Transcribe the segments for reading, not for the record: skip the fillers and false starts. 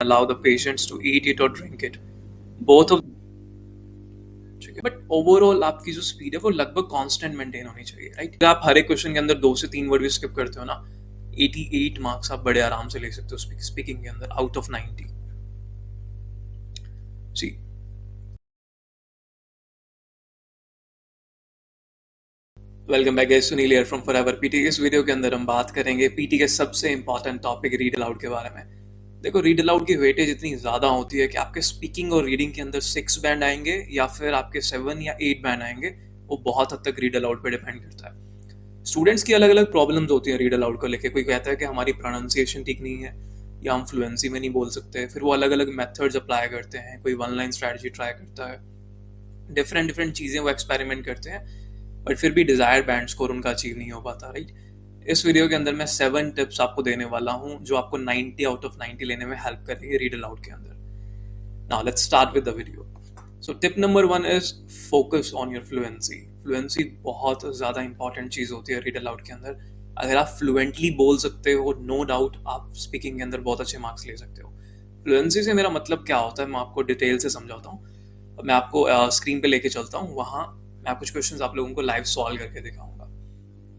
allow the patients to eat it or drink it. Both of ठीक है, but overall आपकी जो speed है वो लगभग कांस्टेंट मेंटेन होनी चाहिए, राइट? आप हर एक क्वेश्चन के अंदर 2 से 3 वर्ड भी स्किप करते हो ना, 88 मार्क्स आप बड़े आराम से ले सकते हो स्पीकिंग के अंदर आउट ऑफ 90। जी, welcome back guys, Sunil here from Forever PT. इस वीडियो के अंदर हम बात करेंगे पीटी के सबसे इंपॉर्टेंट टॉपिक रीड अलाउड के बारे में। देखो, रीड अलाउड की वेटेज इतनी ज़्यादा होती है कि आपके स्पीकिंग और रीडिंग के अंदर 6 बैंड आएंगे या फिर आपके 7 या 8 बैंड आएंगे, वो बहुत हद तक रीड अलाउड पे डिपेंड करता है। स्टूडेंट्स की अलग अलग प्रॉब्लम्स होती हैं रीड अलाउड को लेके। कोई कहता है कि हमारी प्रोनाउंसिएशन ठीक नहीं है या हम फ्लुएंसी में नहीं बोल सकते, फिर वो अलग अलग मेथड्स अप्लाई करते हैं। कोई वन लाइन स्ट्रैटेजी ट्राई करता है, डिफरेंट डिफरेंट चीज़ें वो एक्सपेरिमेंट करते हैं, बट फिर भी डिजायर्ड बैंड स्कोर उनका अचीव नहीं हो पाता, राइट? इस वीडियो के अंदर मैं 7 टिप्स आपको देने वाला हूं जो आपको 90 आउट ऑफ 90 लेने में हेल्प करेंगे रीड अलाउड के अंदर। Now let's start with the video. So tip number 1 is focus on your fluency. Fluency बहुत ज़्यादा इंपॉर्टेंट चीज़ होती है रीड अलाउड के अंदर। अगर आप फ्लुएंटली बोल सकते हो, नो डाउट आप स्पीकिंग के अंदर बहुत अच्छे मार्क्स ले सकते हो। फ्लुएंसी से मेरा मतलब क्या होता है मैं आपको डिटेल से समझाता हूँ। मैं आपको स्क्रीन पे लेके चलता हूँ, वहाँ मैं कुछ क्वेश्चंस आप लोगों को लाइव सॉल्व करके दिखाऊंगा।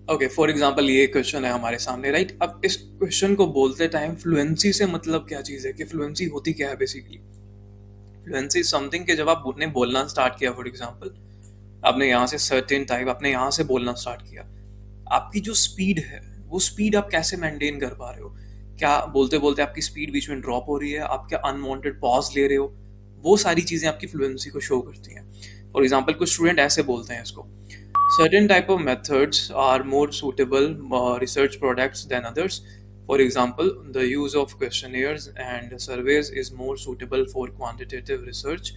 ओके, फॉर एग्जांपल ये क्वेश्चन है हमारे सामने, राइट? अब इस क्वेश्चन को बोलते टाइम फ्लुएंसी से मतलब क्या चीज़ है, कि फ्लुएंसी होती क्या है बेसिकली। फ्लुएंसी समथिंग के जब आपने बोलना स्टार्ट किया, फॉर एग्जांपल आपने यहाँ से सर्टेन टाइप आपने यहाँ से बोलना स्टार्ट किया, आपकी जो स्पीड है वो स्पीड आप कैसे मेंटेन कर पा रहे हो? क्या बोलते बोलते आपकी स्पीड बीच में ड्रॉप हो रही है? आप क्या अनवांटेड पॉज ले रहे हो? वो सारी चीज़ें आपकी फ्लुएंसी को शो करती हैं। फॉर एग्जाम्पल कुछ स्टूडेंट ऐसे बोलते हैं इसको: certain type of methods are more suitable research products than others. For example, the use of questionnaires and surveys is more suitable for quantitative research,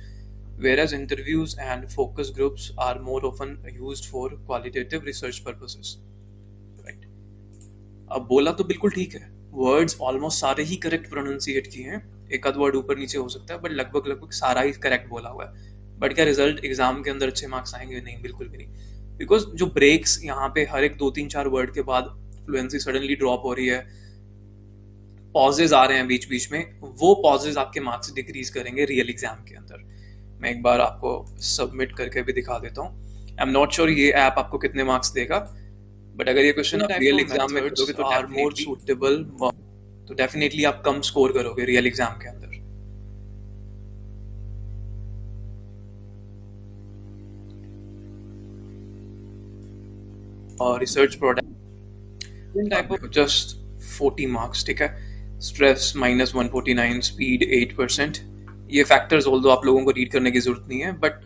whereas interviews and focus groups are more often used for qualitative research purposes. Right? अब बोला तो बिल्कुल ठीक है, words almost सारे ही correct pronunciate किए हैं, एक आध वर्ड ऊपर नीचे हो सकता है, बट लगभग लगभग सारा ही करेक्ट बोला हुआ है। बट क्या रिजल्ट एग्जाम के अंदर अच्छे मार्क्स आएंगे? नहीं, बिल्कुल भी नहीं। बिकॉज जो ब्रेक्स यहाँ पे हर एक 2 3 4 वर्ड के बाद फ्लुएंसी सडनली ड्रॉप हो रही है, पॉजेज आ रहे हैं बीच बीच में, वो पॉजेज आपके मार्क्स डिक्रीज करेंगे रियल एग्जाम के अंदर। मैं एक बार आपको सबमिट करके भी दिखा देता हूँ। आई एम नॉट श्योर ये ऐप आपको कितने मार्क्स देगा, बट अगर ये क्वेश्चन आप रियल एग्जाम में करोगे तो आर मोर सूटेबल, तो डेफिनेटली आप कम स्कोर करोगे रियल एग्जाम के अंदर। और research product type of just 40 marks, ठीक है? Stress -149, speed 8%। ये फैक्टर्स ऑल्दो आप लोगों को रीड करने की जरूरत नहीं है, बट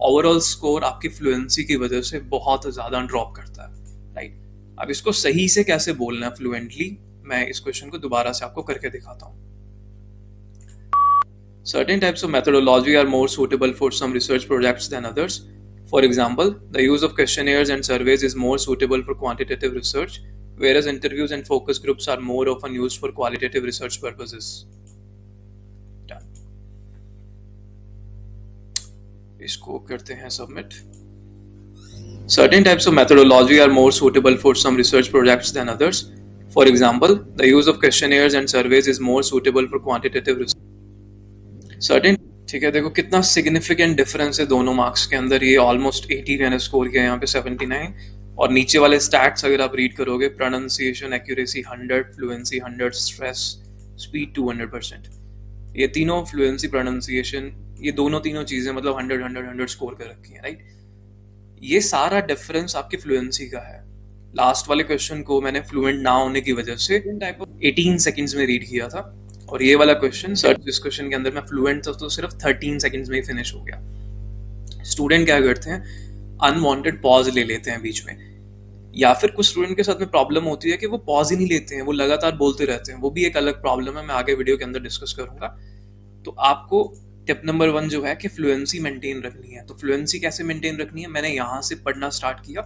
ओवरऑल स्कोर आपकी फ्लुएंसी की वजह से बहुत ज़्यादा ड्रॉप करता है, राइट? अब इसको सही से कैसे बोलना है फ्लुएंटली, मैं इस क्वेश्चन को दोबारा से आपको करके दिखाता हूँ। Certain types of methodology are more suitable for some research projects than others. For example, the use of questionnaires and surveys is more suitable for quantitative research, whereas interviews and focus groups are more often used for qualitative research purposes. Done. इसको करते हैं submit. Certain types of methodology are more suitable for some research projects than others. For example, the use of questionnaires and surveys is more suitable for quantitative research. Certain, ठीक है, देखो कितना significant difference है दोनों marks के अंदर। ये almost 80 मैंने स्कोर किया, यहाँ पे 79। और नीचे वाले स्टैट्स अगर आप रीड करोगे, pronunciation accuracy 100, fluency 100, stress speed 200%। ये तीनों फ्लुएंसी प्रोनाउंसिएशन, ये दोनों तीनों चीजें मतलब 100 100 100 स्कोर कर रखी है, राइट? ये सारा डिफरेंस आपकी फ्लुएंसी का है। लास्ट वाले क्वेश्चन को मैंने फ्लुएंट ना होने की वजह से 18 सेकेंड्स में रीड किया था, और ये वाला क्वेश्चन जिस क्वेश्चन के अंदर मैं फ्लुएंट था तो सिर्फ 13 सेकंड्स में ही फिनिश हो गया। स्टूडेंट क्या करते हैं, अनवांटेड पॉज ले लेते हैं बीच में, या फिर कुछ स्टूडेंट के साथ में प्रॉब्लम होती है कि वो पॉज ही नहीं लेते हैं, वो लगातार बोलते रहते हैं। वो भी एक अलग प्रॉब्लम है, मैं आगे वीडियो के अंदर डिस्कस करूंगा। तो आपको टिप नंबर 1 जो है कि फ्लुएंसी मेंटेन रखनी है। तो फ्लुएंसी कैसे मेंटेन रखनी है, मैंने यहां से पढ़ना स्टार्ट किया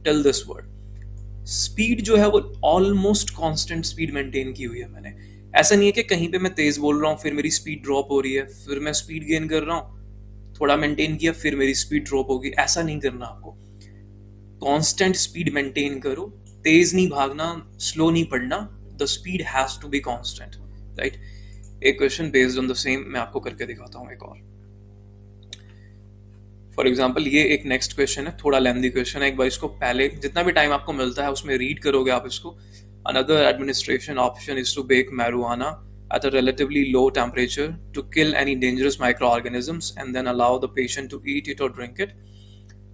टिल दिस वर्ड। स्पीड जो है वो ऑलमोस्ट कांस्टेंट स्पीड मेंटेन की हुई है मैंने। ऐसा नहीं है कि कहीं पे मैं तेज बोल रहा हूँ फिर मेरी स्पीड ड्रॉप हो रही है, फिर मैं स्पीड गेन कर रहा हूँ, थोड़ा मेंटेन किया फिर मेरी स्पीड ड्रॉप होगी। ऐसा नहीं करना आपको। कांस्टेंट स्पीड मेंटेन करो, तेज नहीं भागना, स्लो नहीं पढ़ना, the speed has to be constant, right? एक question based on the same मैं आपको करके दिखाता हूँ एक और। फॉर एग्जाम्पल ये एक नेक्स्ट क्वेश्चन है, थोड़ा लेंथी क्वेश्चन है, एक बार इसको पहले जितना भी टाइम आपको मिलता है उसमें रीड करोगे आप इसको। Another administration option is to bake marijuana at a relatively low temperature to kill any dangerous microorganisms and then allow the patient to eat it or drink it.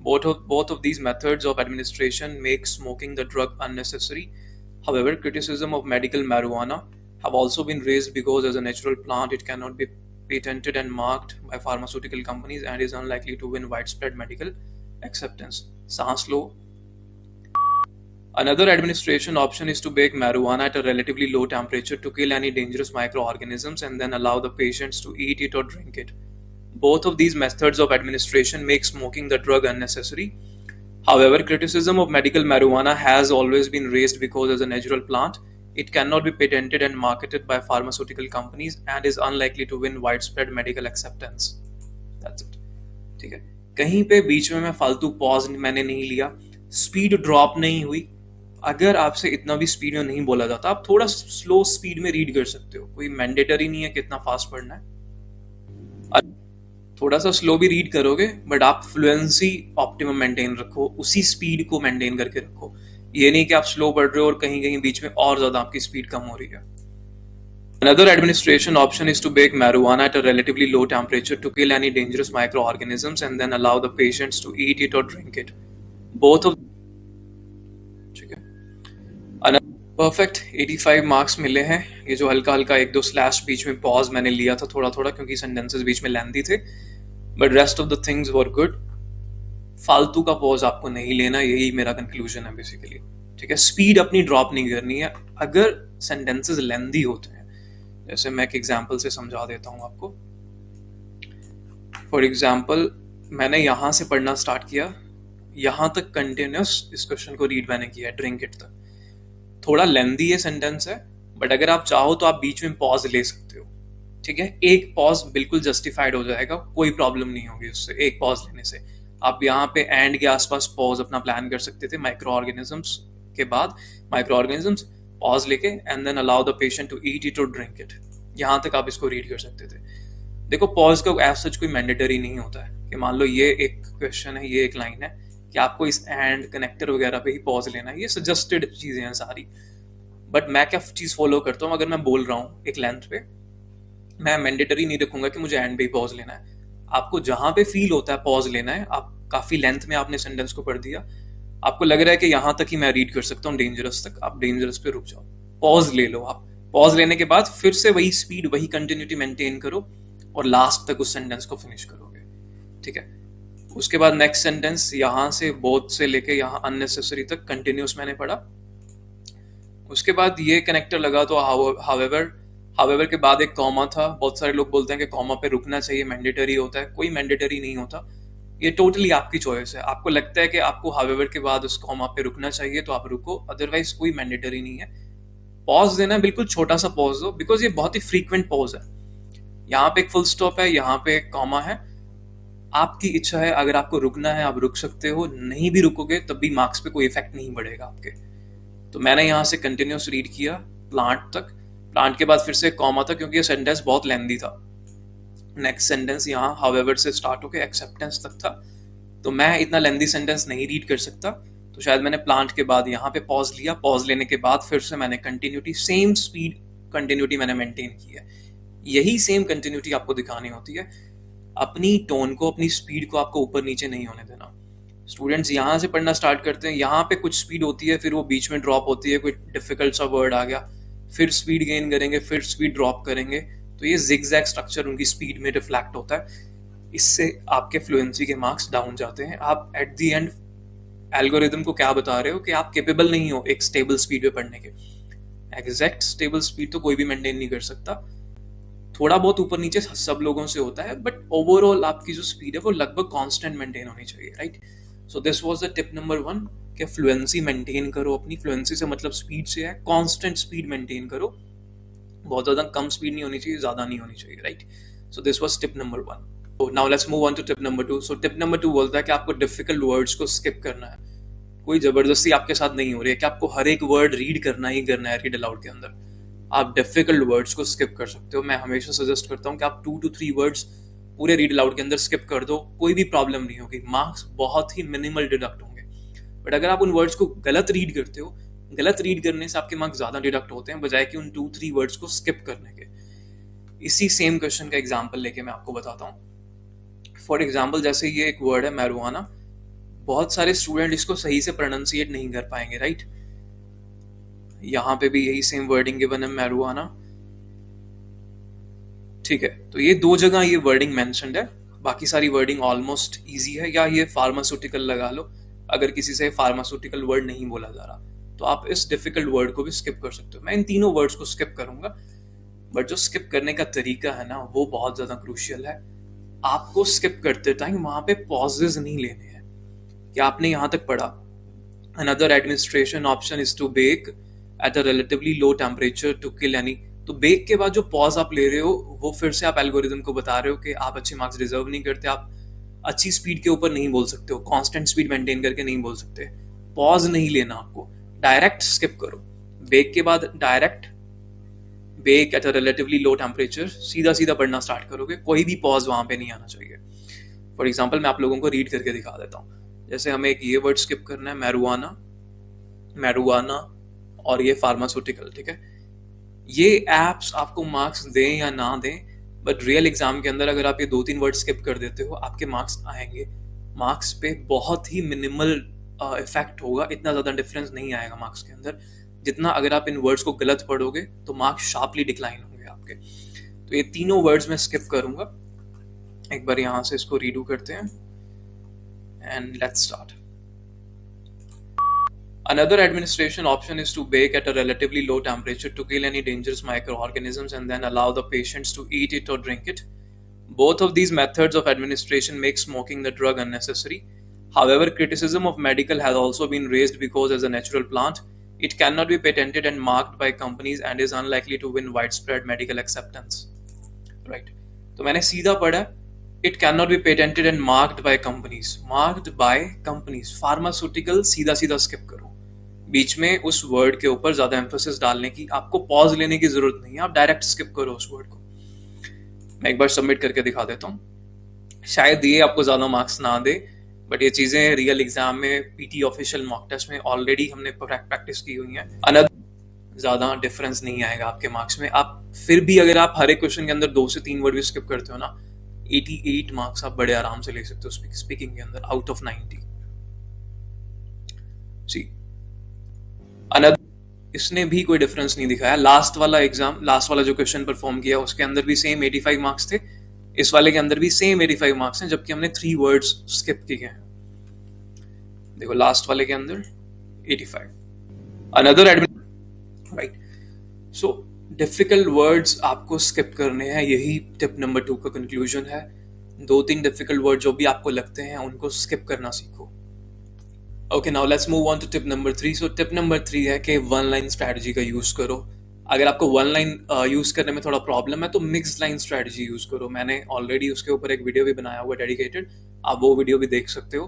Both of these methods of administration make smoking the drug unnecessary. However, criticism of medical marijuana have also been raised because as a natural plant it cannot be patented and marked by pharmaceutical companies and is unlikely to win widespread medical acceptance. सांस लो। Another administration option is to bake marijuana at a relatively low temperature to kill any dangerous microorganisms and then allow the patients to eat it or drink it. Both of these methods of administration make smoking the drug unnecessary. However, criticism of medical marijuana has always been raised because as a natural plant, it cannot be patented and marketed by pharmaceutical companies and is unlikely to win widespread medical acceptance. That's it. ठीक है, कहीं पे बीच में मैं फालतू pause मैंने नहीं लिया, स्पीड ड्रॉप नहीं हुई। अगर आपसे इतना भी स्पीड में नहीं बोला जाता, आप थोड़ा स्लो स्पीड में रीड कर सकते हो, कोई मैंडेटरी नहीं है कि इतना फास्ट पढ़ना है। थोड़ा सा स्लो भी रीड करोगे बट आप फ्लुएंसी ऑप्टिमम मेंटेन रखो, उसी स्पीड को मेंटेन करके रखो। ये नहीं कि आप स्लो पढ़ रहे हो और कहीं कहीं बीच में और ज्यादा आपकी स्पीड कम हो रही है। Another administration option is to bake marijuana at a relatively low temperature to kill any dangerous microorganisms and then allow the patients to eat it or drink it. Both of perfect 85 marks मिले हैं। ये जो हल्का हल्का एक दो slash बीच में pause मैंने लिया था थोड़ा थोड़ा क्योंकि सेंटेंसेस बीच में लेंथी थे, but rest of the things were good. फालतू का पॉज आपको नहीं लेना, यही मेरा कंक्लूजन है बेसिकली। ठीक है, स्पीड अपनी ड्रॉप नहीं करनी है। अगर सेंटेंसेस लेंथी होते हैं, जैसे मैं एक एग्जांपल से समझा देता हूं आपको। फॉर एग्जांपल मैंने यहां से पढ़ना स्टार्ट किया, यहां तक कंटिन्यूस इस क्वेश्चन को रीड मैंने किया ड्रिंक इट तक। थोड़ा लेंथी ये सेंटेंस है बट अगर आप चाहो तो आप बीच में पॉज ले सकते हो। ठीक है, एक पॉज बिल्कुल जस्टिफाइड हो जाएगा, कोई प्रॉब्लम नहीं होगी उससे, एक पॉज लेने से। आप यहाँ पे एंड के आसपास पॉज अपना प्लान कर सकते थे, माइक्रो ऑर्गेनिजम्स के बाद माइक्रो ऑर्गेनिजम्स पॉज लेके and then allow the patient to eat it और ड्रिंक इट, यहाँ तक आप इसको रीड कर सकते थे। देखो पॉज का एज सच कोई मैंडेटरी नहीं होता है कि मान लो ये एक क्वेश्चन है, ये एक लाइन है कि आपको इस एंड कनेक्टर वगैरह पे ही पॉज लेना है, ये सजेस्टेड चीजें हैं सारी। बट मैं क्या चीज फॉलो करता हूँ, अगर मैं बोल रहा हूँ एक लेंथ पे, मैं मैंडेटरी नहीं रखूंगा कि मुझे एंड पे ही पॉज लेना है। आपको जहां पे फील होता है पॉज लेना है। आप काफी लेंथ में आपने सेंटेंस को पढ़ दिया, आपको लग रहा है कि यहाँ तक ही मैं रीड कर सकता हूँ डेंजरस तक, आप डेंजरस पे रुक जाओ, पॉज ले लो। आप पॉज लेने के बाद फिर से वही स्पीड वही कंटिन्यूटी मेंटेन करो और लास्ट तक उस सेंटेंस को फिनिश करोगे। ठीक है, उसके बाद नेक्स्ट सेंटेंस यहाँ से बोथ से लेके यहाँ अननेसेसरी तक कंटिन्यूस मैंने पढ़ा। उसके बाद ये कनेक्टर लगा तो हावेवर के बाद एक कॉमा था। बहुत सारे लोग बोलते हैं कि कॉमा पे रुकना चाहिए, मैंडेटरी होता है, कोई मैंडेटरी नहीं होता, ये टोटली आपकी चॉइस है। आपको लगता है कि आपको हावेवर के बाद उस कॉमा पे रुकना चाहिए तो आप रुको, अदरवाइज कोई मैंडेटरी नहीं है। पॉज देना बिल्कुल छोटा सा पॉज दो, बिकॉज ये बहुत ही फ्रीक्वेंट पॉज है। यहाँ पे एक फुल स्टॉप है, यहाँ पे एक कॉमा है, आपकी इच्छा है, अगर आपको रुकना है आप रुक सकते हो, नहीं भी रुकोगे तब भी मार्क्स पे कोई इफेक्ट नहीं पड़ेगा आपके। तो मैंने यहाँ से कंटिन्यूस रीड किया प्लांट तक, प्लांट के बाद फिर से कॉमा था क्योंकि ये सेंटेंस बहुत लेंथी था। नेक्स्ट सेंटेंस यहाँ हावेवर से स्टार्ट होकर एक्सेप्टेंस तक था, तो मैं इतना लेंथी सेंटेंस नहीं रीड कर सकता, तो शायद मैंने प्लांट के बाद यहाँ पे पॉज लिया। पॉज लेने के बाद फिर से मैंने कंटिन्यूटी, सेम स्पीड कंटिन्यूटी मैंने मेंटेन की है। यही सेम कंटिन्यूटी आपको दिखानी होती है। अपनी टोन को, अपनी स्पीड को आपको ऊपर नीचे नहीं होने देना। स्टूडेंट्स यहाँ से पढ़ना स्टार्ट करते हैं, यहाँ पे कुछ स्पीड होती है, फिर वो बीच में ड्रॉप होती है, कोई डिफिकल्ट सा वर्ड आ गया, फिर स्पीड गेन करेंगे, फिर स्पीड ड्रॉप करेंगे, तो ये जिगजैग स्ट्रक्चर उनकी स्पीड में रिफ्लेक्ट होता है। इससे आपके फ्लुएंसी के मार्क्स डाउन जाते हैं। आप एट द एंड एल्गोरिदम को क्या बता रहे हो कि आप केपेबल नहीं हो एक स्टेबल स्पीड पे पढ़ने के। एग्जैक्ट स्टेबल स्पीड तो कोई भी मेंटेन नहीं कर सकता, थोड़ा बहुत ऊपर नीचे सब लोगों से होता है, बट ओवरऑल आपकी जो स्पीड है वो लगभग कांस्टेंट मेंटेन होनी चाहिए, right. So this was the tip number 1 कि फ्लुएंसी मेंटेन करो अपनी। फ्लुएंसी से मतलब स्पीड से है, कांस्टेंट स्पीड मेंटेन करो, बहुत ज्यादा कम स्पीड नहीं होनी चाहिए, ज्यादा नहीं होनी चाहिए, right. So this was tip number 1। So now let's move on to tip number 2. So tip number 2 बोलता है कि आपको डिफिकल्ट वर्ड्स को स्किप करना है। कोई जबरदस्ती आपके साथ नहीं हो रही है कि आपको हर एक वर्ड रीड करना ही करना है रीड अलाउड के अंदर। आप डिफिकल्ट वर्ड्स को स्किप कर सकते हो। मैं हमेशा सजेस्ट करता हूँ कि आप 2 to 3 वर्ड्स पूरे रीड अलाउड के अंदर स्किप कर दो, कोई भी प्रॉब्लम नहीं होगी, मार्क्स बहुत ही मिनिमल डिडक्ट होंगे। बट अगर आप उन वर्ड्स को गलत रीड करते हो, गलत रीड करने से आपके मार्क्स ज्यादा डिडक्ट होते हैं बजाय कि उन 2-3 वर्ड्स को स्किप करने के। इसी सेम क्वेश्चन का एग्जाम्पल लेके मैं आपको बताता हूँ। फॉर एग्जाम्पल, जैसे ये एक वर्ड है मैरुआना, बहुत सारे स्टूडेंट इसको सही से प्रोनाउंसिएट नहीं कर पाएंगे, राइट। यहाँ पे भी यही सेम वर्डिंग गिवन है, मैरुआना, ठीक है। तो ये 2 जगह ये वर्डिंग मेंशन्ड है, बाकी सारी वर्डिंग ऑलमोस्ट इजी है, या ये फार्मास्यूटिकल लगा लो अगर किसी से फार्मास्यूटिकल वर्ड नहीं बोला जा रहा, तो आप इस डिफिकल्ट वर्ड को भी स्किप कर सकते हो। मैं इन तीनों वर्ड्स को स्किप करूंगा, बट जो स्किप करने का तरीका है ना, वो बहुत ज्यादा क्रूशियल है। आपको स्किप करते टाइम वहां पे पॉजेज नहीं लेने हैं कि आपने यहां तक पढ़ा, another administration option is to bake at a relatively low temperature to kill any. तो बेक के बाद जो पॉज आप ले रहे हो, वो फिर से आप एल्गोरिदम को बता रहे हो कि आप अच्छे मार्क्स डिजर्व नहीं करते, आप अच्छी स्पीड के ऊपर नहीं बोल सकते हो, कांस्टेंट स्पीड मेंटेन करके नहीं बोल सकते। पॉज नहीं लेना, आपको डायरेक्ट स्किप करो। बेक के बाद direct bake at a relatively low temperature, सीधा सीधा पढ़ना स्टार्ट करोगे, कोई भी पॉज वहां पे नहीं आना चाहिए। फॉर एग्जाम्पल, मैं आप लोगों को रीड करके दिखा देता हूँ। जैसे हमें एक ये वर्ड स्किप करना है, मैरुआना, मैरुआना, और ये फार्मास्यूटिकल, ठीक है। ये एप्स आपको मार्क्स दें या ना दें, बट रियल एग्जाम के अंदर अगर आप ये 2-3 वर्ड स्किप कर देते हो, आपके मार्क्स आएंगे। मार्क्स पे बहुत ही मिनिमल इफेक्ट होगा, इतना ज्यादा डिफरेंस नहीं आएगा मार्क्स के अंदर, जितना अगर आप इन वर्ड्स को गलत पढ़ोगे तो मार्क्स शार्पली डिक्लाइन होंगे आपके। तो ये तीनों वर्ड्स मैं स्किप करूंगा। एक बार यहां से इसको रीडू करते हैं and let's start. Another administration option is to bake at a relatively low temperature to kill any dangerous microorganisms and then allow the patients to eat it or drink it. Both of these methods of administration make smoking the drug unnecessary. However, criticism of medical has also been raised because as a natural plant, it cannot be patented and marked by companies and is unlikely to win widespread medical acceptance. Right. तो मैंने सीधा पढ़ा, it cannot be patented and marked by companies. Marked by companies. Pharmaceutical सीधा सीधा skip करो। बीच में उस word के ऊपर ज्यादा एम्फोसिस डालने की, आपको पॉज लेने की जरूरत नहीं है, आप डायरेक्ट स्किप करो उस वर्ड को। मैं एक बार सबमिट करके दिखा देता हूँ। शायद ये आपको ज्यादा मार्क्स ना दे, बट ये चीजें रियल एग्जाम में, पीटी ऑफिशियल मॉक टेस्ट में ऑलरेडी हमने प्रैक्टिस की हुई है। ज्यादा डिफरेंस नहीं आएगा आपके मार्क्स में। आप फिर भी अगर आप हर एक क्वेश्चन के अंदर 2 से 3 वर्ड भी स्किप करते हो ना, 88 मार्क्स आप बड़े आराम से ले सकते हो स्पीकिंग के अंदर, आउट ऑफ 90। सी इसने भी कोई डिफरेंस नहीं दिखाया। लास्ट वाला जो क्वेश्चन परफॉर्म किया, उसके अंदर भी सेम 85 मार्क्स थे, इस वाले के अंदर भी सेम 85 मार्क्स हैं, जबकि हमने 3 वर्ड्स स्किप किए हैं। देखो लास्ट वाले के अंदर 85। Another right. So difficult words आपको स्किप करने हैं, यही टिप नंबर 2 का कंक्लूजन है। 2-3 डिफिकल्ट वर्ड जो भी आपको लगते हैं उनको स्किप करना सीखो। Okay, now let's move on to tip number 3। So tip number 3 है कि 1 लाइन स्ट्रैटेजी का यूज करो। अगर आपको 1 लाइन यूज करने में थोड़ा प्रॉब्लम है तो मिक्स लाइन स्ट्रैटेजी यूज करो। मैंने ऑलरेडी उसके ऊपर एक वीडियो भी बनाया हुआ डेडिकेटेड, आप वो वीडियो भी देख सकते हो।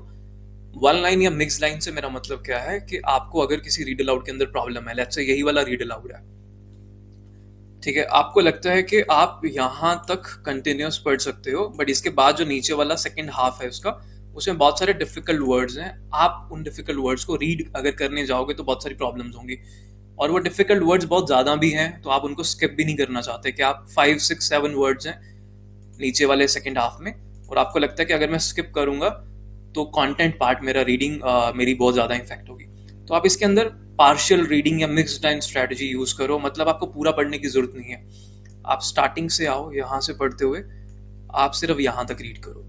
1 लाइन या मिक्स लाइन से मेरा मतलब क्या है कि आपको अगर किसी रीड अलाउड के अंदर प्रॉब्लम है, लेट्स से यही वाला रीड अलाउड है, ठीक है, आपको लगता है कि आप यहां तक कंटिन्यूस पढ़ सकते हो, बट इसके बाद जो नीचे वाला सेकंड हाफ है उसका, उसमें बहुत सारे डिफिकल्ट वर्ड्स हैं। आप उन डिफिकल्ट वर्ड्स को रीड अगर करने जाओगे तो बहुत सारी प्रॉब्लम्स होंगी, और वो डिफिकल्ट वर्ड्स बहुत ज्यादा भी हैं, तो आप उनको स्किप भी नहीं करना चाहते कि आप 5, 6, 7 वर्ड्स हैं नीचे वाले सेकंड हाफ में, और आपको लगता है कि अगर मैं स्किप करूंगा तो कंटेंट पार्ट मेरा रीडिंग मेरी बहुत ज्यादा इफेक्ट होगी। तो आप इसके अंदर पार्शियल रीडिंग या मिक्स्ड लाइन स्ट्रेटजी यूज करो। मतलब आपको पूरा पढ़ने की जरूरत नहीं है, आप स्टार्टिंग से आओ, यहां से पढ़ते हुए आप सिर्फ यहां तक रीड करो।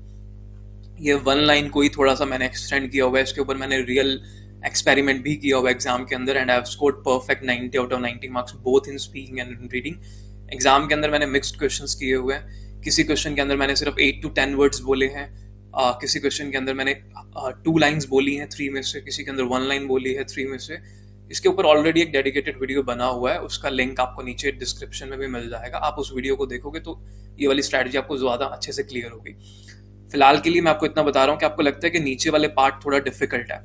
ये 1 लाइन को ही थोड़ा सा मैंने एक्सटेंड किया हुआ है, इसके ऊपर मैंने रियल एक्सपेरिमेंट भी किया हुआ है एग्जाम के अंदर, and I have scored perfect 90 out of 90 marks both in speaking and in reading. Exam के अंदर मैंने मिक्स्ड क्वेश्चंस किए हुए हैं, किसी क्वेश्चन के अंदर मैंने सिर्फ 8 to 10 वर्ड्स बोले हैं, किसी क्वेश्चन के अंदर मैंने 2 लाइन्स बोली हैं 3 में से, किसी के अंदर 1 लाइन बोली है 3 में से। इसके ऊपर ऑलरेडी एक डेडिकेटेड वीडियो बना हुआ है, उसका लिंक आपको नीचे डिस्क्रिप्शन में भी मिल जाएगा। आप उस वीडियो को देखोगे तो ये वाली स्ट्रैटेजी आपको ज्यादा अच्छे से क्लियर होगी। फिलहाल के लिए मैं आपको इतना बता रहा हूँ कि आपको लगता है कि नीचे वाले पार्ट थोड़ा डिफिकल्ट है,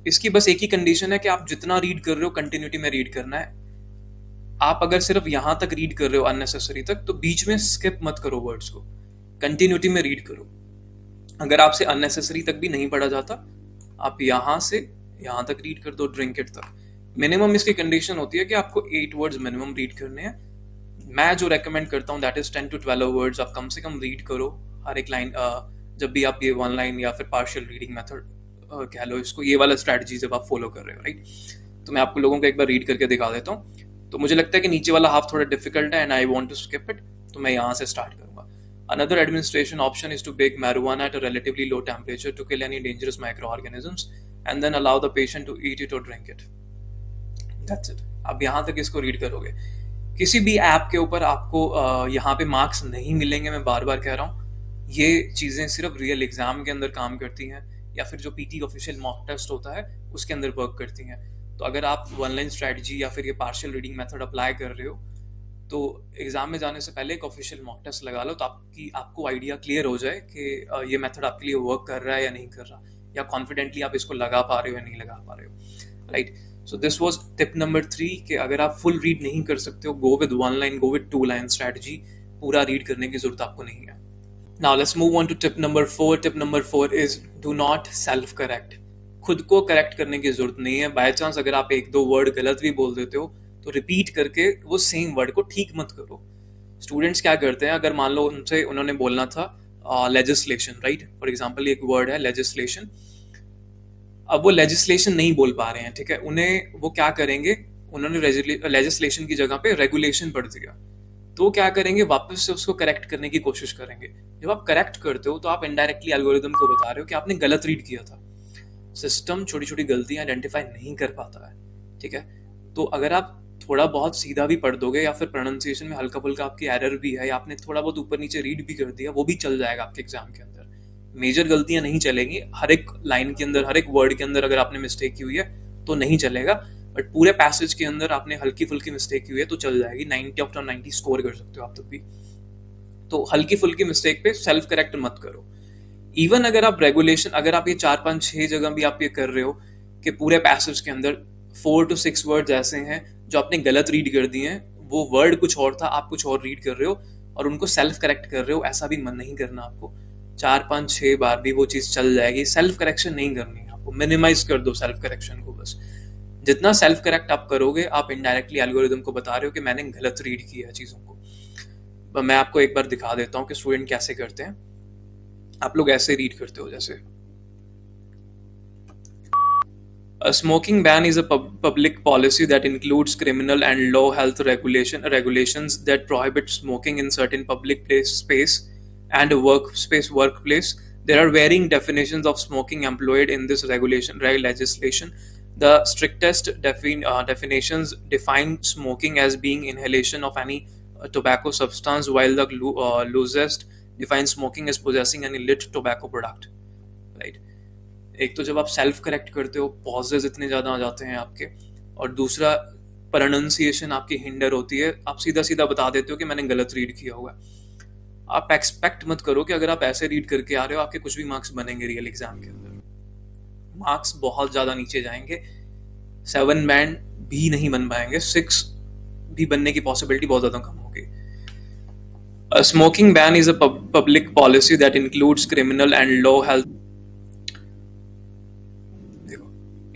इसकी बस एक ही कंडीशन है कि आप जितना रीड कर रहे हो कंटिन्यूटी में रीड करना है। आप अगर सिर्फ यहां तक रीड कर रहे हो अननेसेसरी तक, तो बीच में स्किप मत करो वर्ड्स को, कंटिन्यूटी में रीड करो। अगर आपसे अननेसेसरी तक भी नहीं पढ़ा जाता, आप यहां से यहां तक रीड कर दो, ड्रिंक इट तक। मिनिमम इसकी कंडीशन होती है कि आपको 8 वर्ड्स मिनिमम रीड करने हैं। मैं जो रेकमेंड करता हूँ दैट इज 10 to 12 वर्ड्स आप कम से कम रीड करो हर एक लाइन। जब भी आप ये वन लाइन या फिर पार्शियल रीडिंग मेथड कह लो इसको, ये वाला स्ट्रैटेजी जब आप फॉलो कर रहे हो, राइट। तो मैं आपको लोगों को एक बार रीड करके दिखा देता हूँ। तो मुझे लगता है कि नीचे वाला हाफ थोड़ा डिफिकल्ट है and I want to skip it, तो मैं यहाँ से स्टार्ट करूंगा। Another administration option is to bake marijuana at a relatively low temperature to kill any dangerous microorganisms and then allow the patient to eat it or drink it. That's it. अब यहाँ तक इसको read करोगे। किसी भी app के ऊपर आपको यहाँ पे मार्क्स नहीं मिलेंगे, मैं बार बार कह रहा हूँ। ये चीजें सिर्फ रियल एग्जाम के अंदर काम करती हैं या फिर जो पीटी ऑफिशियल मॉक टेस्ट होता है उसके अंदर वर्क करती हैं। तो अगर आप वन लाइन स्ट्रेटजी या फिर ये पार्शियल रीडिंग मेथड अप्लाई कर रहे हो, तो एग्जाम में जाने से पहले एक ऑफिशियल मॉक टेस्ट लगा लो, तो आपको आइडिया क्लियर हो जाए कि ये मेथड आपके लिए वर्क कर रहा है या नहीं कर रहा, या कॉन्फिडेंटली आप इसको लगा पा रहे हो या नहीं लगा पा रहे हो, right. So this was tip number 3 कि अगर आप फुल रीड नहीं कर सकते हो, go with one line, go with 2 line strategy. पूरा रीड करने की जरूरत आपको नहीं है। Now let's move on to tip number 4। Tip number 4 is do not self correct. खुद को करेक्ट करने की जरूरत नहीं है। बाय चांस अगर आप 1-2 वर्ड गलत भी बोल देते हो, तो रिपीट करके वो सेम वर्ड को ठीक मत करो। स्टूडेंट्स क्या करते हैं, अगर मान लो उन्होंने बोलना था लेजिस्लेशन, राइट, फॉर एग्जांपल एक वर्ड है लेजिस्लेशन, अब वो लेजिस्लेशन नहीं बोल पा रहे हैं, ठीक है, उन्हें वो क्या करेंगे, उन्होंने लेजिस्लेशन की जगह पे रेगुलेशन पढ़ दिया, तो वो क्या करेंगे, वापस से उसको करेक्ट करने की कोशिश करेंगे। जब आप करेक्ट करते हो तो आप इनडायरेक्टली एल्गोरिदम को बता रहे हो कि आपने गलत रीड किया था। सिस्टम छोटी छोटी गलतियां आइडेंटिफाई नहीं कर पाता है, ठीक है। तो अगर आप थोड़ा बहुत सीधा भी पढ़ दोगे या फिर प्रोनाउंसिएशन में हल्का फुल्का आपकी एरर भी है या आपने थोड़ा बहुत ऊपर नीचे रीड भी कर दिया, वो भी चल जाएगा आपके एग्जाम के अंदर। मेजर गलतियां नहीं चलेंगी, हर एक लाइन के अंदर, हर एक वर्ड के अंदर अगर आपने मिस्टेक की हुई है तो नहीं चलेगा, बट पूरे पैसेज के अंदर आपने हल्की फुल्की मिस्टेक की हुई है तो चल जाएगी। 90 आउट ऑफ 90 स्कोर कर सकते हो आप तब भी। तो हल्की फुल्की मिस्टेक पे सेल्फ करेक्ट मत करो। इवन अगर आप रेगुलेशन, अगर आप ये 4-5-6 जगह भी आप ये कर रहे हो कि पूरे पैसेज के अंदर 4 to 6 वर्ड्स ऐसे हैं जो आपने गलत रीड कर दिए हैं, वो वर्ड कुछ और था, आप कुछ और रीड कर रहे हो और उनको सेल्फ करेक्ट कर रहे हो, ऐसा भी मन नहीं करना आपको। 4-5-6 बार भी वो चीज चल जाएगी। सेल्फ करेक्शन नहीं करनी है आपको, मिनिमाइज कर दो सेल्फ करेक्शन को। बस जितना सेल्फ करेक्ट आप करोगे, आप इनडायरेक्टली एल्गोरिदम को बता रहे हो कि मैंने गलत रीड किया है चीजों को। मैं आपको एक बार दिखा देता हूँ कि स्टूडेंट कैसे करते हैं। आप लोग ऐसे रीड करते हो जैसे A smoking ban is a public policy that includes criminal and low health regulations that prohibit smoking in certain public space and workplace. There are varying definitions of smoking employed in this legislation. The strictest definitions define smoking as being inhalation of any tobacco substance, while the loosest defines smoking as possessing any lit tobacco product. Right? एक तो जब आप self correct करते हो, possess इतने ज्यादा आ जाते हैं आपके, और दूसरा प्रोनाउंसिएशन आपकी हिंडर होती है, आप सीधा सीधा बता देते हो कि मैंने गलत रीड किया हुआ। आप एक्सपेक्ट मत करो कि अगर आप ऐसे रीड करके आ रहे हो आपके कुछ भी मार्क्स बनेंगे रियल एग्जाम के अंदर। मार्क्स बहुत ज्यादा नीचे जाएंगे, 7 बैंड भी नहीं बन पाएंगे, 6 भी बनने की पॉसिबिलिटी बहुत ज्यादा कम होगी। A smoking ban is a public policy that includes criminal and low health.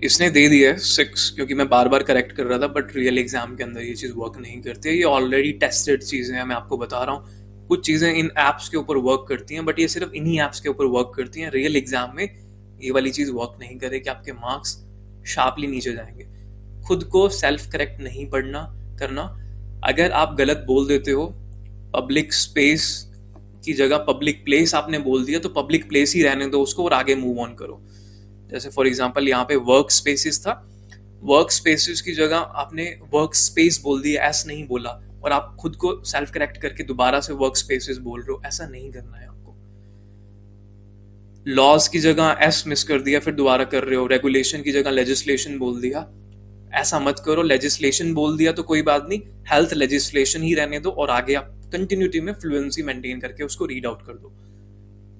इसने दे दिया है 6 क्योंकि मैं बार बार करेक्ट कर रहा था, बट रियल एग्जाम के अंदर ये चीज वर्क नहीं करती है। ये ऑलरेडी टेस्टेड चीजें हैं, मैं आपको बता रहा हूँ। कुछ चीजें इन एप्स के ऊपर वर्क करती हैं, बट ये सिर्फ इन्हीं एप्स के ऊपर वर्क करती हैं। रियल एग्जाम में ये वाली चीज वर्क नहीं करेगी, आपके मार्क्स शार्पली नीचे जाएंगे। खुद को सेल्फ करेक्ट नहीं करना। अगर आप गलत बोल देते हो, पब्लिक स्पेस की जगह पब्लिक प्लेस आपने बोल दिया, तो पब्लिक प्लेस ही रहने दो उसको और आगे मूव ऑन करो। जैसे फॉर एग्जांपल यहाँ पे वर्क स्पेसिस था, वर्क स्पेसिस की जगह आपने वर्क स्पेस बोल दिया, एस नहीं बोला, और आप खुद को सेल्फ करेक्ट करके दोबारा से वर्क स्पेसिस बोल रहे हो। ऐसा नहीं करना है आपको। लॉज की जगह एस मिस कर दिया, फिर दोबारा कर रहे हो। रेगुलेशन की जगह लेजिस्लेशन बोल दिया, ऐसा मत करो। लेजिस्लेशन बोल दिया तो कोई बात नहीं, हेल्थ लेजिस्लेशन ही रहने दो और आगे आप कंटिन्यूटी में फ्लुएंसी मेंटेन करके उसको रीड आउट कर दो।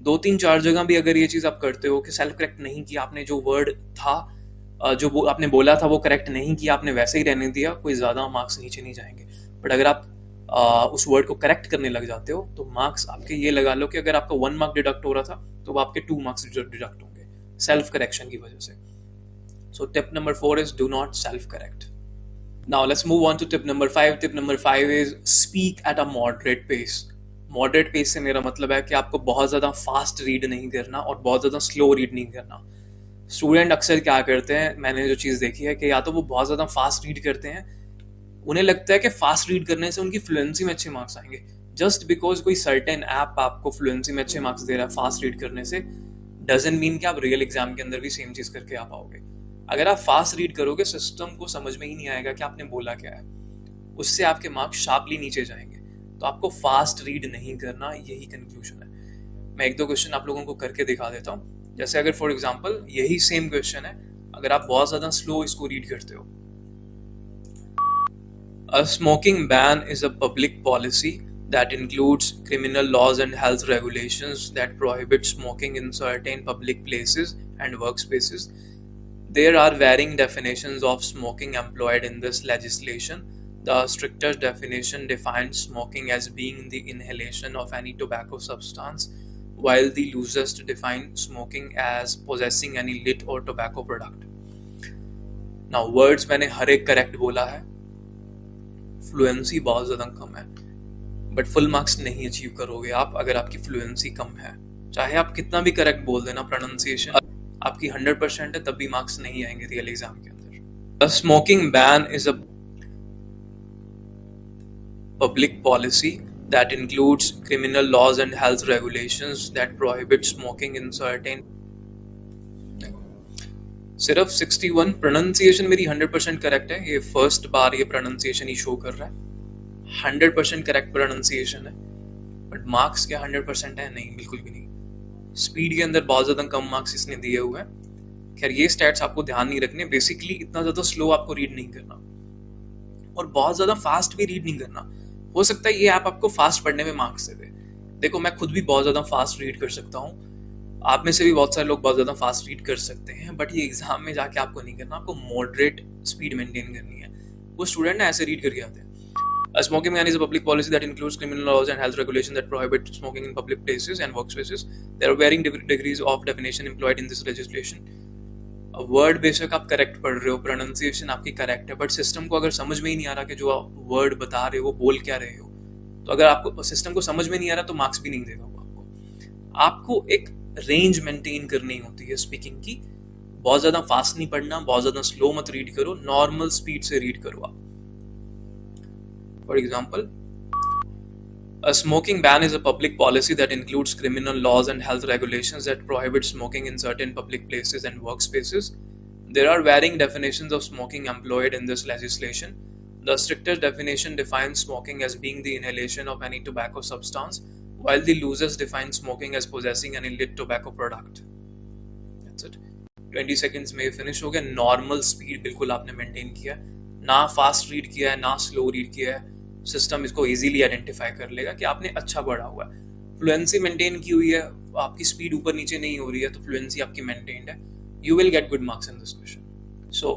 2-3-4 जगह भी अगर ये चीज आप करते हो कि सेल्फ करेक्ट नहीं किया, आपने जो वर्ड था जो आपने बोला था वो करेक्ट नहीं किया, आपने वैसे ही रहने दिया, कोई ज़्यादा मार्क्स नीचे नहीं जाएंगे। बट अगर आप उस वर्ड को करेक्ट करने लग जाते हो तो मार्क्स आपके, ये लगा लो कि अगर आपका 1 मार्क डिडक्ट हो रहा था तो वो आपके 2 मार्क्स डिडक्ट होंगे सेल्फ करेक्शन की वजह से। So tip number 4 is do not self correct. Now let's move on to tip number 5। Tip number 5 is speak at a moderate pace. Moderate pace से मेरा मतलब है कि आपको बहुत ज़्यादा फास्ट रीड नहीं करना और बहुत ज़्यादा स्लो रीड नहीं करना। स्टूडेंट अक्सर क्या करते हैं, मैंने जो चीज़ देखी है कि या तो वो बहुत ज़्यादा फास्ट रीड करते हैं, उन्हें लगता है कि फास्ट रीड करने से उनकी फ्लुएंसी में अच्छे मार्क्स आएंगे। जस्ट बिकॉज कोई सर्टेन ऐप आपको फ्लुएंसी में अच्छे मार्क्स दे रहा है फास्ट रीड करने से, डजंट मीन कि आप रियल एग्जाम के अंदर भी सेम चीज़ करके आ पाओगे। अगर आप फास्ट रीड करोगे सिस्टम को समझ में ही नहीं आएगा कि आपने बोला क्या है, उससे आपके मार्क्स शार्पली नीचे जाएंगे। तो आपको फास्ट रीड नहीं करना, यही कंक्लूजन है। मैं एक दो क्वेश्चन आप लोगों को करके दिखा देता हूँ। जैसे अगर फॉर एग्जांपल यही सेम क्वेश्चन है, अगर आप बहुत ज़्यादा स्लो इसको रीड करते हो, A smoking ban is a public policy that includes criminal laws and health regulations that prohibit smoking in certain public places and workspaces. There are varying definitions of smoking employed in this legislation. The strictest definition defines smoking as being the inhalation of any tobacco substance, while the loosest defines smoking as possessing any lit or tobacco product. Now words मैंने हर एक correct बोला है, fluency बहुत ज़्यादा कम है, but full marks नहीं achieve करोगे आप अगर आपकी फ्लुएंसी कम है। चाहे आप कितना भी करेक्ट बोल देना, प्रोनाउंसिएशन आपकी 100% है, तब भी मार्क्स नहीं आएंगे रियल एग्जाम के अंदर। Smoking ban is a public policy that includes criminal laws and health regulations that prohibit smoking in certain. सिर्फ 61, प्रोनाउंसिएशन मेरी 100% करेक्ट है, ये फर्स्ट बार ये प्रोनाउंसिएशन ही शो कर रहा है। 100% करेक्ट प्रोनाउंसिएशन है, बट मार्क्स क्या 100% है? नहीं, बिल्कुल भी नहीं। स्पीड के अंदर बहुत ज़्यादा कम मार्क्स इसने दिए हुए हैं। खैर ये स्टैट्स आपको ध्यान नहीं रखने। बेसिकली इतना ज़्यादा स्लो आपको रीड नहीं करना और बहुत ज़्यादा फास्ट भी रीड नहीं करना। हो सकता है ये ऐप आपको फास्ट पढ़ने में मार्क्स दे दे। देखो मैं खुद भी बहुत ज़्यादा फास्ट रीड कर सकता हूँ, आप में से भी बहुत सारे लोग बहुत ज़्यादा फास्ट रीड कर सकते हैं, बट ये एग्जाम में जाके आपको नहीं करना, आपको मॉडरेट स्पीड मेंटेन करनी है। वो स्टूडेंट ना ऐसे रीड करके आते हैं। A smoking ban is a public policy that includes criminal laws and health regulations that prohibit smoking in public places and workspaces. There are varying degrees of definition employed in this legislation. Word बेशक आप correct पढ़ रहे हो, pronunciation आपकी correct है, but system को अगर समझ में ही नहीं आ रहा कि जो आप वर्ड बता रहे हो वो बोल क्या रहे हो, तो अगर आपको सिस्टम को समझ में नहीं आ रहा तो मार्क्स भी नहीं देगा वो आपको। आपको एक रेंज मेंटेन करनी होती है स्पीकिंग की। बहुत ज़्यादा फास्ट नहीं पढ़ना, बहुत ज़्यादा स्लो मत रीड करो, नॉर्मल स्पीड से रीड करो आप। For example, a smoking ban is a public policy that includes criminal laws and health regulations that prohibit smoking in certain public places and workspaces. There are varying definitions of smoking employed in this legislation. The strictest definition defines smoking as being the inhalation of any tobacco substance, while the loosest defines smoking as possessing an illicit tobacco product. That's it. 20 seconds में finish हो गया। Normal speed बिल्कुल आपने maintain किया, ना fast read किया है ना स्लो रीड किया है। सिस्टम इसको इजीली आइडेंटिफाई कर लेगा कि आपने अच्छा पढ़ा हुआ है। फ्लुएंसी मेंटेन की हुई है, आपकी स्पीड ऊपर नीचे नहीं हो रही है, तो फ्लुएंसी आपकी मेंटेन्ड है। You will get good marks in this question. So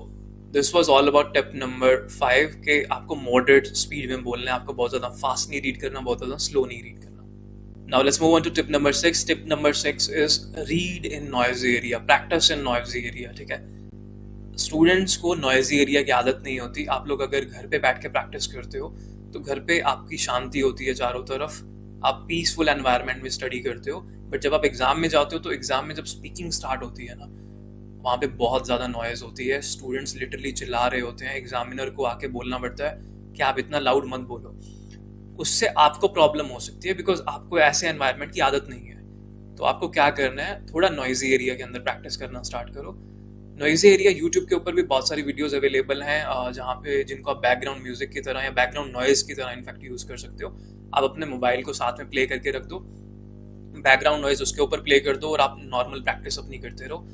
this was all about tip number 5 के आपको मॉडरेट स्पीड में बोलना है, आपको बहुत ज़्यादा फास्ट नहीं रीड करना, बहुत ज़्यादा स्लो नहीं रीड करना। Now let's move on to tip number 6. Tip number 6 is read in noisy area, practice in noisy area। ठीक है, स्टूडेंट्स को नॉइजी एरिया की आदत नहीं होती। आप लोग अगर घर पे बैठ के प्रैक्टिस करते हो तो घर पे आपकी शांति होती है चारों तरफ, आप पीसफुल एनवायरनमेंट में स्टडी करते हो। बट जब आप एग्जाम में जाते हो तो एग्जाम में जब स्पीकिंग स्टार्ट होती है ना, वहाँ पे बहुत ज़्यादा नॉइज होती है। स्टूडेंट्स लिटरली चिल्ला रहे होते हैं, एग्जामिनर को आके बोलना पड़ता है कि आप इतना लाउड मत बोलो। उससे आपको प्रॉब्लम हो सकती है बिकॉज आपको ऐसे एनवायरनमेंट की आदत नहीं है। तो आपको क्या करना है, थोड़ा नॉइजी एरिया के अंदर प्रैक्टिस करना स्टार्ट करो। नॉइजी एरिया यूट्यूब के ऊपर भी बहुत सारी वीडियोस अवेलेबल हैं जहाँ पे जिनको आप बैकग्राउंड म्यूजिक की तरह या बैकग्राउंड नॉइज की तरह इनफैक्ट यूज कर सकते हो। आप अपने मोबाइल को साथ में प्ले करके रख दो, बैकग्राउंड नॉइज उसके ऊपर प्ले कर दो और आप नॉर्मल प्रैक्टिस अपनी करते रहो।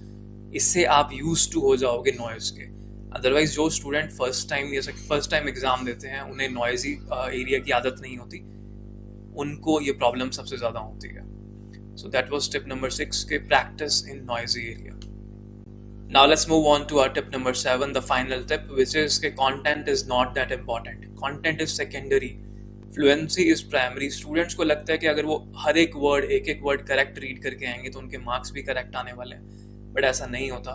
इससे आप यूज टू हो जाओगे नॉइज के। अदरवाइज जो स्टूडेंट फर्स्ट टाइम एग्जाम देते हैं, उन्हें नॉइजी एरिया की आदत नहीं होती, उनको ये प्रॉब्लम सबसे ज़्यादा होती है। So that was tip number 6 के practice in noisy area. Now let's move on to our tip number 7, the final tip, which is कि content is not that important. Content is secondary. Fluency is primary. Students को लगता है कि अगर वो हर एक word correct read करके आएंगे तो उनके मार्क्स भी करेक्ट आने वाले हैं, बट ऐसा नहीं होता.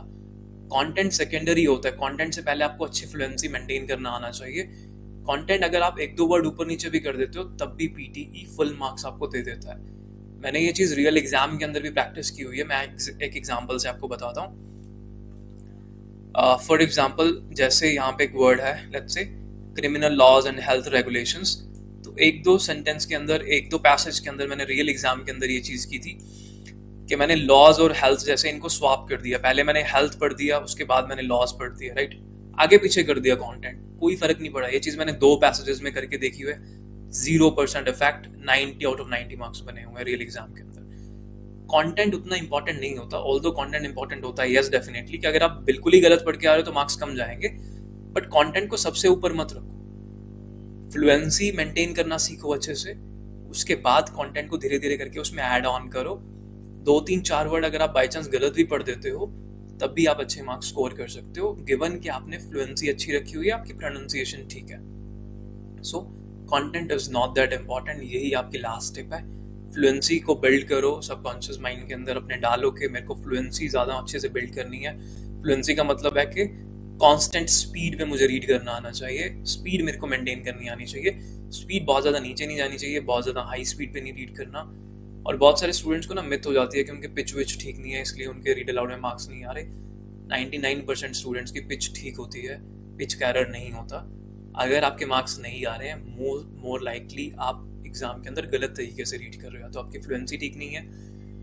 कंटेंट सेकेंडरी होता है. कंटेंट से पहले आपको अच्छी फ्लुएंसी मेंटेन करना आना चाहिए. कंटेंट अगर आप एक दो वर्ड ऊपर नीचे भी कर देते हो तब भी पीटीई फुल मार्क्स आपको दे देता है. मैंने ये चीज़ रियल एग्जाम के अंदर भी प्रैक्टिस की हुई है. मैं एक एग्जाम्पल से आपको बताता हूँ. फॉर एग्जाम्पल, जैसे यहाँ पे एक वर्ड है, let's say criminal laws and health regulations. तो एक दो सेंटेंस के अंदर, एक दो पैसेज के अंदर मैंने रियल एग्जाम के अंदर ये चीज़ की थी कि मैंने लॉज और हेल्थ जैसे इनको स्वैप कर दिया. पहले मैंने हेल्थ पढ़ दिया, उसके बाद मैंने लॉज पढ़ दिया, राइट. आगे पीछे कर दिया कंटेंट, कोई फर्क नहीं पड़ा. ये चीज़ मैंने 2 पैसेजेस में करके देखी हुई है. 0% इफेक्ट, 90 आउट ऑफ 90 मार्क्स बने हुए हैं रियल एग्जाम के अंदर. कंटेंट उतना इंपॉर्टेंट नहीं होता. ऑल्दो कंटेंट इंपॉर्टेंट होता है, यस डेफिनेटली, कि अगर आप बिल्कुल ही गलत पढ़ के आ रहे हो तो मार्क्स कम जाएंगे, बट कंटेंट को सबसे ऊपर मत रखो. फ्लुएंसी मेंटेन करना सीखो अच्छे से, उसके बाद कंटेंट को धीरे धीरे करके उसमें ऐड ऑन करो. 2-3-4 वर्ड अगर आप बाई चांस गलत भी पढ़ देते हो तब भी आप अच्छे मार्क्स स्कोर कर सकते हो, गिवन कि आपने फ्लुएंसी अच्छी रखी हुई है, आपकी प्रोनाउंसिएशन ठीक है. So content is not that important. यही आपकी लास्ट टिप है. फ्लुएंसी को बिल्ड करो सबकॉन्शियस माइंड के अंदर, अपने डालो कि मेरे को फ्लुएंसी ज़्यादा अच्छे से बिल्ड करनी है. फ्लुएंसी का मतलब है कि कांस्टेंट स्पीड में मुझे रीड करना आना चाहिए. स्पीड मेरे को मेंटेन करनी आनी चाहिए. स्पीड बहुत ज़्यादा नीचे नहीं जानी चाहिए, बहुत ज़्यादा हाई स्पीड पे नहीं रीड करना. और बहुत सारे स्टूडेंट्स को ना मिथ हो जाती है कि उनके पिच विच ठीक नहीं है, इसलिए उनके रीड अलाउड में मार्क्स नहीं आ रहे. 99% स्टूडेंट्स की पिच ठीक होती है, पिच का एरर नहीं होता. अगर आपके मार्क्स नहीं आ रहे हैं, मोर लाइकली आप एग्जाम के अंदर गलत तरीके से रीड कर रहे हो, तो आपकी फ्लुएंसी ठीक नहीं है,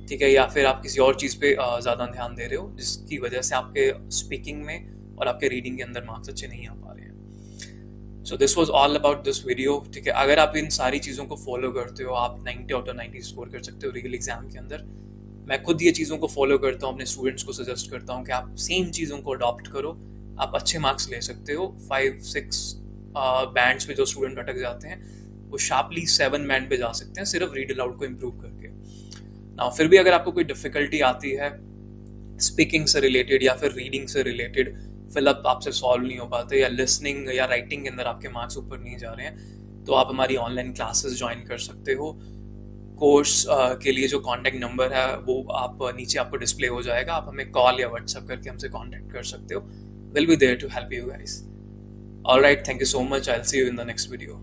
ठीक है, या फिर आप किसी और चीज़ पे ज़्यादा ध्यान दे रहे हो जिसकी वजह से आपके स्पीकिंग में और आपके रीडिंग के अंदर मार्क्स अच्छे नहीं आ पा रहे हैं. So this was all about this video. ठीक है, अगर आप इन सारी चीज़ों को फॉलो करते हो, आप 90 आउट ऑफ 90 स्कोर कर सकते हो रियल एग्जाम के अंदर. मैं खुद ये चीज़ों को फॉलो करता हूँ, अपने स्टूडेंट्स को सजेस्ट करता हूँ कि आप सेम चीज़ों को अडॉप्ट करो, आप अच्छे मार्क्स ले सकते हो. 5-6 बैंड्स पे जो स्टूडेंट अटक जाते हैं वो शार्पली 7 बैंड पे जा सकते हैं, सिर्फ रीड अलाउड को इम्प्रूव करके. ना फिर भी अगर आपको कोई डिफिकल्टी आती है स्पीकिंग से रिलेटेड या फिर रीडिंग से रिलेटेड, फिलअप आपसे सॉल्व नहीं हो पाते, या लिसनिंग या राइटिंग के अंदर आपके मार्क्स ऊपर नहीं जा रहे हैं, तो आप हमारी ऑनलाइन क्लासेस ज्वाइन कर सकते हो. कोर्स के लिए जो कॉन्टैक्ट नंबर है वो आप नीचे आपको डिस्प्ले हो जाएगा. आप हमें कॉल या व्हाट्सएप करके हमसे कॉन्टैक्ट कर सकते हो. Will be there to help you guys. Alright, thank you so much. I will see you in the next video.